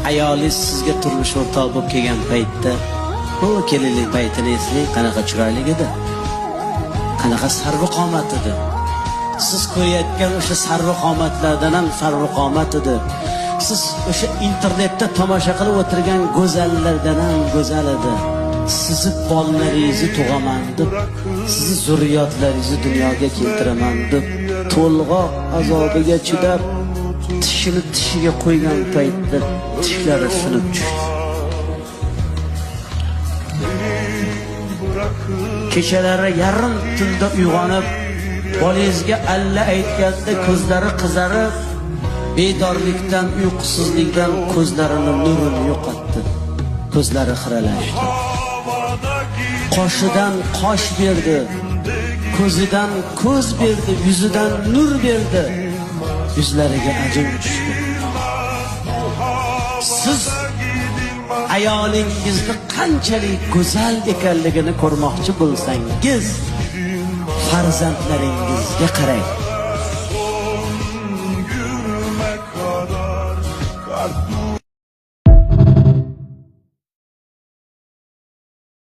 ayolingiz sizga turmush o'rtoq bo'lib kelgan paytda, bu kelinlik paytini eslang, qanaqa chiroyli edi, qanaqa sarvqomat edi. Siz ko'rayotgan o'sha sarvqomatlardan ham sarvqomat edi. Siz o'sha internetda tomosha qilib o'tirgan go'zallardan ham go'zal edi. Sizni bolalaringizni tug'aman deb, sizni zurriyotlaringizni dunyoga keltiraman deb, to'lg'oq azobiga chidab, tishini tishiga qo'ygan paytda tishlari sinib tushdi. Kechalari yarim tunda uyg'onib, bolangizga alla aytganda ko'zlari qizarib, bedorlikdan, uyqusizlikdan ko'zlarini nurini yo'qotdi. Ko'zlari xiralashdi. Qoshidan qosh berdi, ko'zidan ko'z berdi, yuzidan nur berdi, yuzlariga ajin tushdi. Siz ayolingizni qanchalik go'zal ekanligini ko'rmoqchi bo'lsangiz, farzandlaringizga qarang.